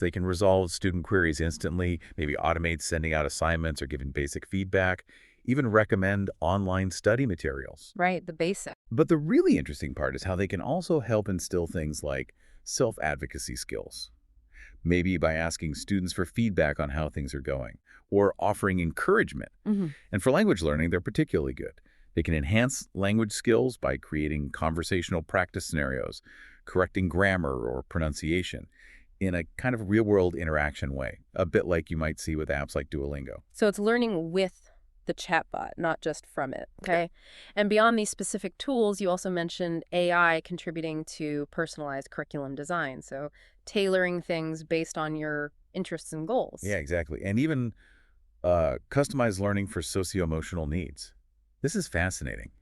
They can resolve student queries instantly, maybe automate sending out assignments or giving basic feedback, even recommend online study materials. Right, the basic. But the really interesting part is how they can also help instill things like self-advocacy skills, maybe by asking students for feedback on how things are going, or offering encouragement. Hmm. And for language learning, they're particularly good. They can enhance language skills by creating conversational practice scenarios, correcting grammar or pronunciation in a kind of real-world interaction way, a bit like you might see with apps like Duolingo. So it's learning with the chatbot, not just from it, okay? And beyond these specific tools, you also mentioned AI contributing to personalized curriculum design, so tailoring things based on your interests and Yeah, goals. exactly. And even customized learning for socio-emotional needs. This is fascinating.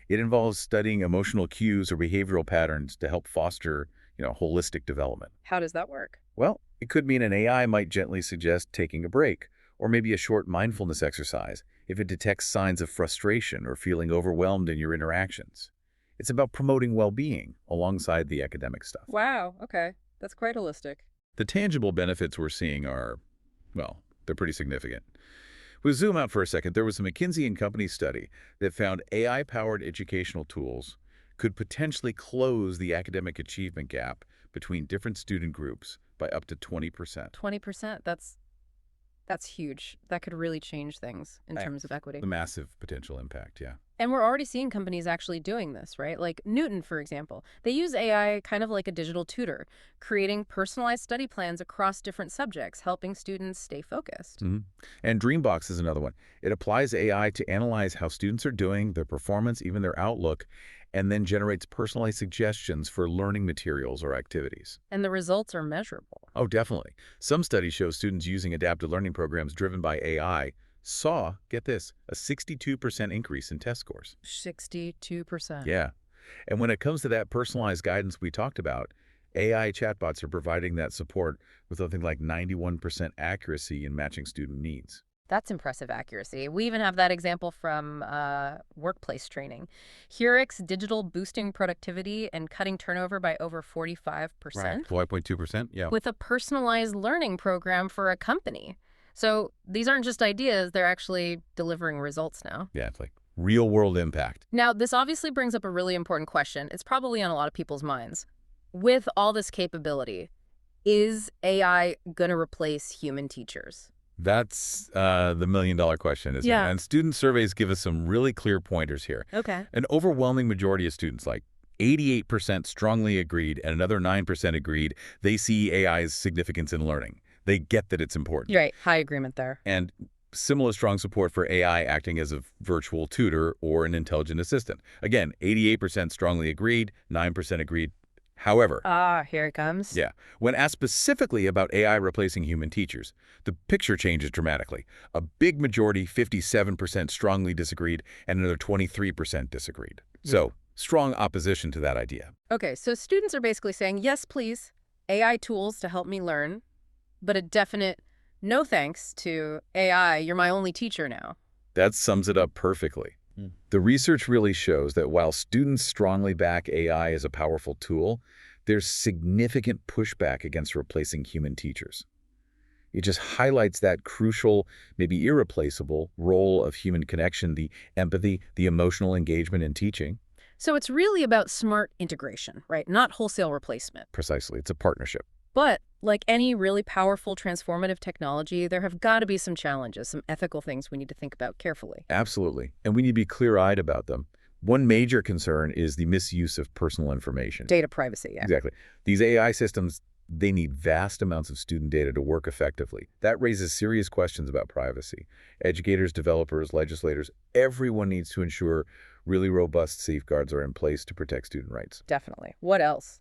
It involves studying emotional cues or behavioral patterns to help foster, holistic development. How does that work? Well, it could mean an AI might gently suggest taking a break, or maybe a short mindfulness exercise if it detects signs of frustration or feeling overwhelmed in your interactions. It's about promoting well-being alongside the academic stuff. Wow, okay. That's quite holistic. The tangible benefits we're seeing are, well, they're pretty significant. We zoom out for a second. There was a McKinsey and Company study that found AI-powered educational tools could potentially close the academic achievement gap between different student groups by up to 20%. 20%, that's huge. That could really change things in Eh, terms of equity. The massive potential impact, yeah. And we're already seeing companies actually doing this, right? Like Newton, for example. They use AI kind of like a digital tutor, creating personalized study plans across different subjects, helping students stay focused. Mhm. And Dreambox is another one. It applies AI to analyze how students are doing, their performance, even their outlook, and then generates personalized suggestions for learning materials or activities. And the results are measurable. Oh, definitely. Some studies show students using adaptive learning programs driven by AI saw, get this, a 62% increase in test scores. 62%. Yeah. And when it comes to that personalized guidance we talked about, AI chatbots are providing that support with something like 91% accuracy in matching student needs. That's impressive accuracy. We even have that example from workplace training. Heurix Digital boosting productivity and cutting turnover by over 45%. 5.2%? Yeah. With a personalized learning program for a company. So these aren't just ideas, they're actually delivering results now. Yeah, it's like real world impact. Now, this obviously brings up a really important question. It's probably on a lot of people's minds. With all this capability, is AI going to replace human teachers? That's the million-dollar question, isn't it? Yeah. And student surveys give us some really clear pointers here. Okay. An overwhelming majority of students, like 88% strongly agreed and another 9% agreed they see AI's significance in learning. They get that it's important. Right. High agreement there. And similar strong support for AI acting as a virtual tutor or an intelligent assistant. Again, 88% strongly agreed, 9% agreed. However, Here it comes. yeah, when asked specifically about AI replacing human teachers, the picture changes dramatically. A big majority, 57%, strongly disagreed, and another 23% disagreed. So, strong opposition to that idea. Okay, so students are basically saying, yes, please, AI tools to help me learn, but a definite no thanks to AI, you're my only teacher now. That sums it up perfectly. The research really shows that while students strongly back AI as a powerful tool, there's significant pushback against replacing human teachers. It just highlights that crucial, maybe irreplaceable, role of human connection, the empathy, the emotional engagement in teaching. So it's really about smart integration, right? Not wholesale replacement. Precisely. It's a partnership. But like any really powerful transformative technology, there have got to be some challenges, some ethical things we need to think about carefully. Absolutely. And we need to be clear-eyed about them. One major concern is the misuse of personal information. Data privacy, yeah. Exactly. These AI systems, they need vast amounts of student data to work effectively. That raises serious questions about privacy. Educators, developers, legislators, everyone needs to ensure really robust safeguards are in place to protect student rights. Definitely. What else?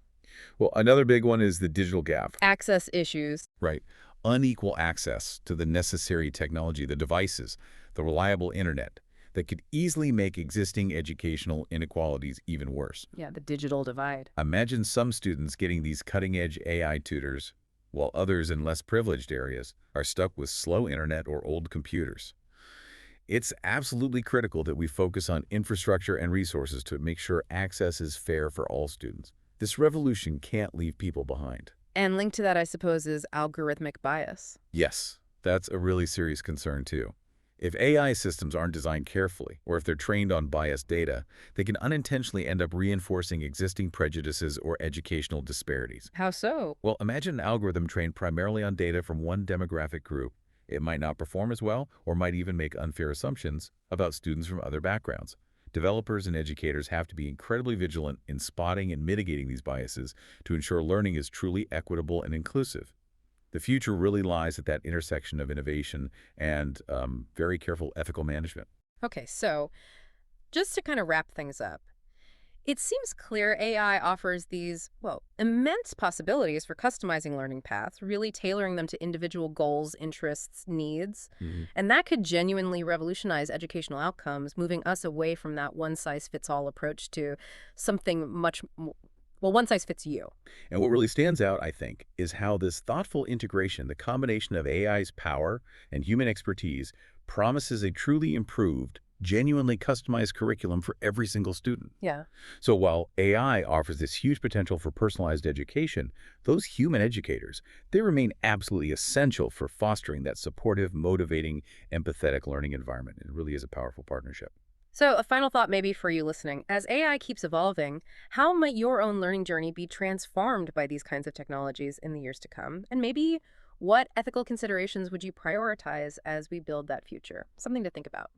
Well, another big one is the digital gap. Access issues. Right. Unequal access to the necessary technology, the devices, the reliable internet that could easily make existing educational inequalities even worse. Yeah, the digital divide. Imagine some students getting these cutting-edge AI tutors, while others in less privileged areas are stuck with slow internet or old computers. It's absolutely critical that we focus on infrastructure and resources to make sure access is fair for all students. This revolution can't leave people behind. And linked to that, I suppose, is algorithmic bias. Yes, that's a really serious concern too. If AI systems aren't designed carefully, or if they're trained on biased data, they can unintentionally end up reinforcing existing prejudices or educational disparities. How so? Well, imagine an algorithm trained primarily on data from one demographic group. It might not perform as well, or might even make unfair assumptions about students from other backgrounds. Developers and educators have to be incredibly vigilant in spotting and mitigating these biases to ensure learning is truly equitable and inclusive. The future really lies at that intersection of innovation and very careful ethical management. Okay, so just to kind of wrap things up, it seems clear AI offers these, well, immense possibilities for customizing learning paths, really tailoring them to individual goals, interests, needs. Mhm. And that could genuinely revolutionize educational outcomes, moving us away from that one-size-fits-all approach to something well, one size fits you. And what really stands out, I think, is how this thoughtful integration, the combination of AI's power and human expertise, promises a truly improved, genuinely customized curriculum for every single student. Yeah. So while AI offers this huge potential for personalized education, those human educators, they remain absolutely essential for fostering that supportive, motivating, empathetic learning environment. It really is a powerful partnership. So, a final thought maybe for you listening. As AI keeps evolving, how might your own learning journey be transformed by these kinds of technologies in the years to come? And maybe what ethical considerations would you prioritize as we build that future? Something to think about.